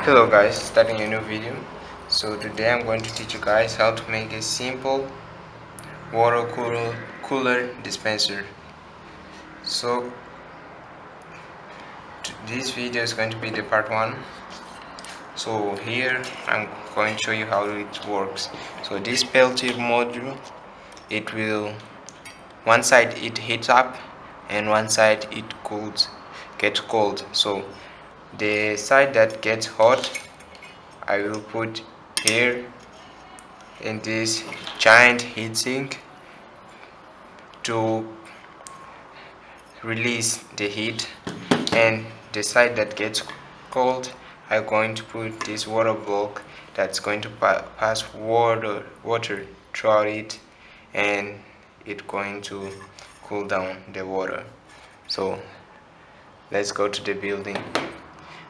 Hello guys, starting a new video. So today I'm going to teach you guys how to make a simple water cooler dispenser. So this video is going to be the part 1. So here I'm going to show you how it works. So this peltier module, it will, one side it heats up and one side it gets cold. So the side that gets hot, I will put here in this giant heatsink to release the heat, and the side that gets cold, I'm going to put this water block that's going to pass water throughout it, and it's going to cool down the water. So let's go to the building,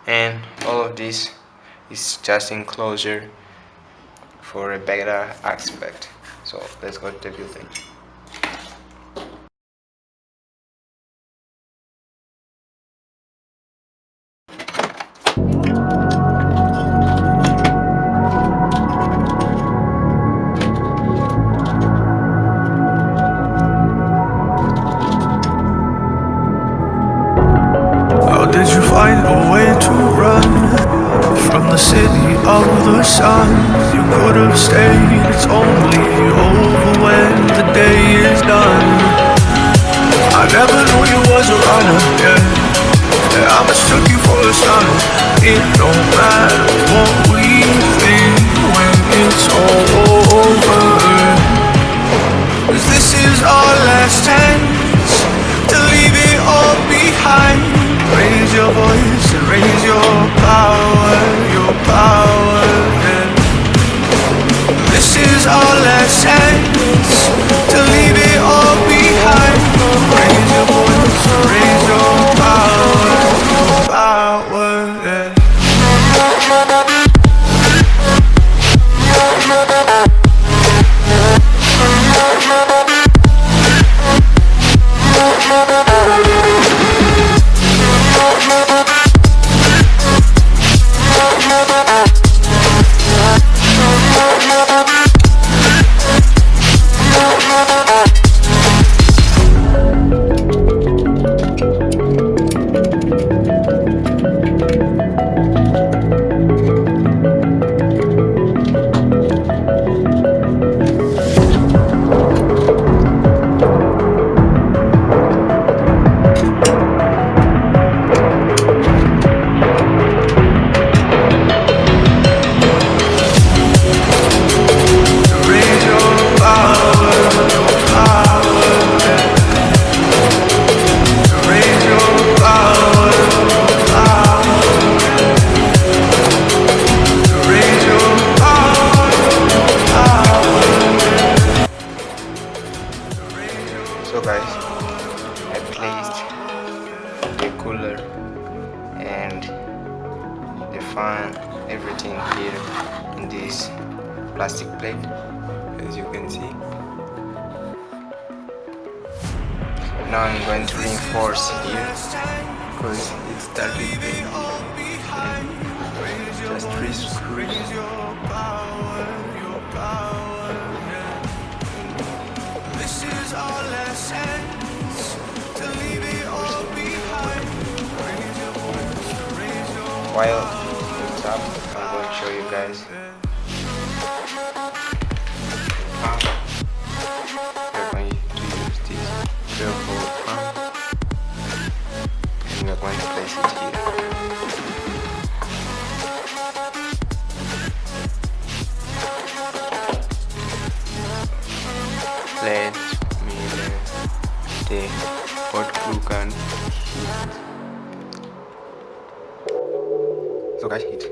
and all of this is just enclosure for a better aspect. So let's go to the building. How did you find a way to run from the city of the sun? You could have stayed, it's only over when the day is done. I never knew you was a runner, yeah. I mistook you for a son. It don't matter what we think when it's all over, 'cause this is our last chance to leave it all behind. Raise your voice and raise your power, yeah. This is our last chance to leave it all behind. Raise your voice and raise your power, yeah. So guys, I placed the cooler and the fan, everything here in this plastic plate, as you can see. Now I'm going to reinforce here because it started being just 3 screws. This is our last chance to leave it all behind. While it's up, I'm going to show you guys how we're going to use this purple fan, and we're going to place it here. Let me the hot glue gun. So guys, hit.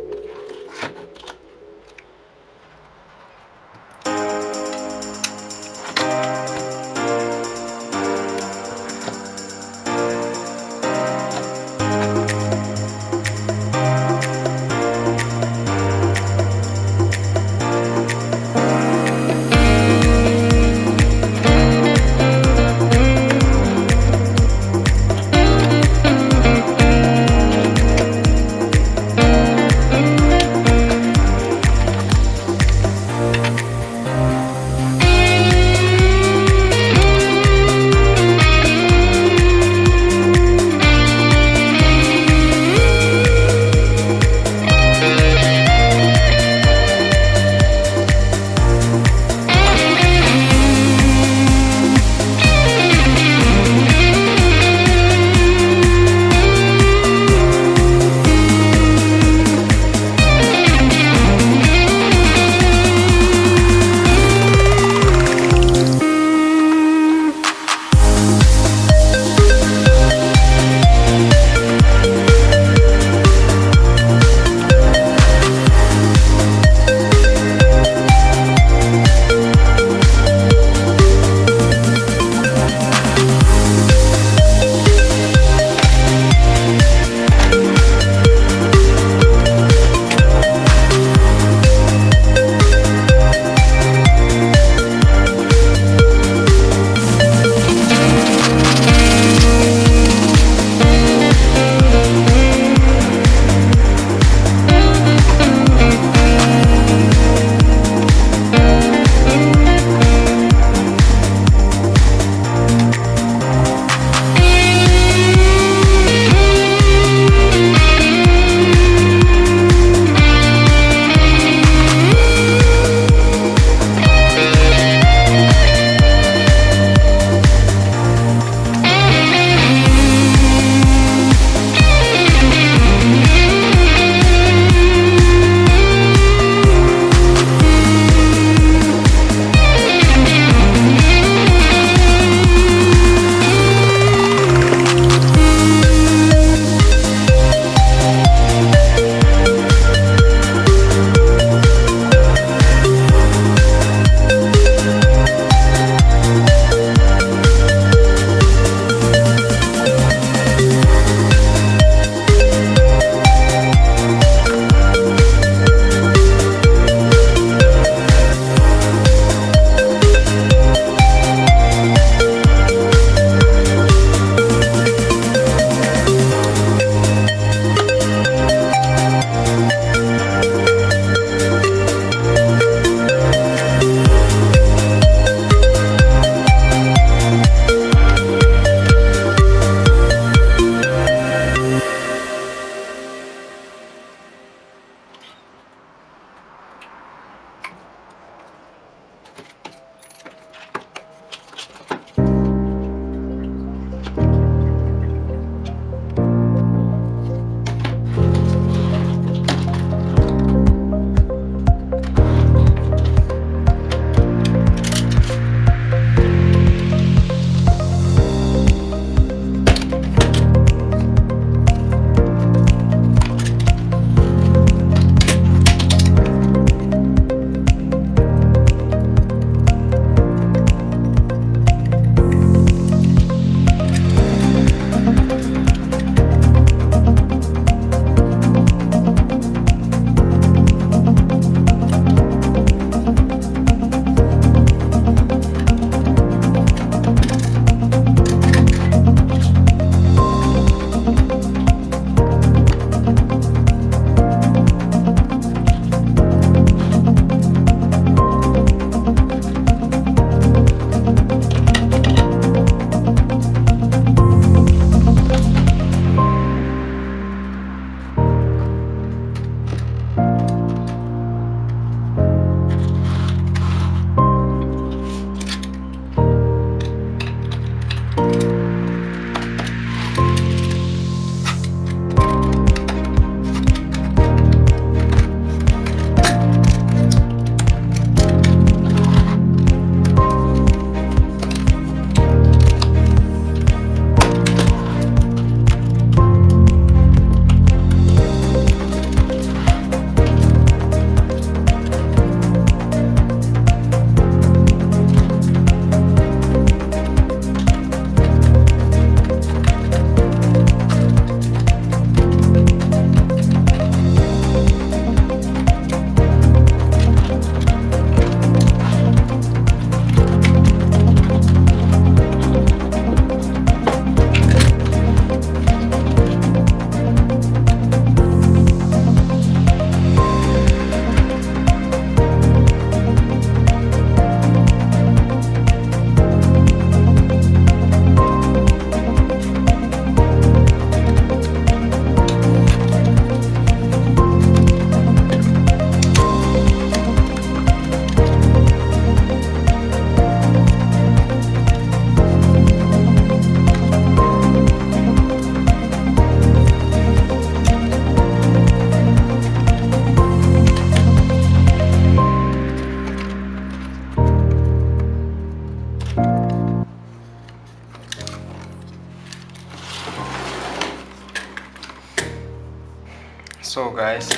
guys,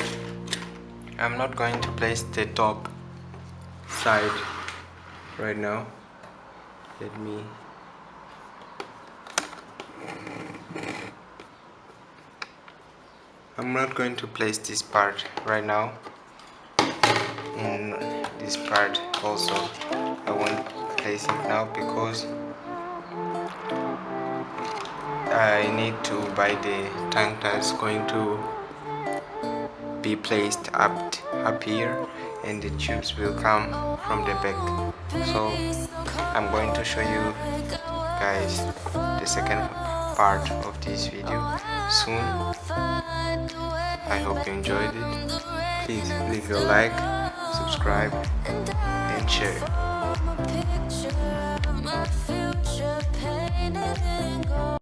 I'm not going to place the top side right now. I'm not going to place this part right now. In this part also, I won't place it now because I need to buy the tank that's going to be placed up here, and the tubes will come from the back. So I'm going to show you guys the second part of this video soon. I hope you enjoyed it. Please leave your like, subscribe and share.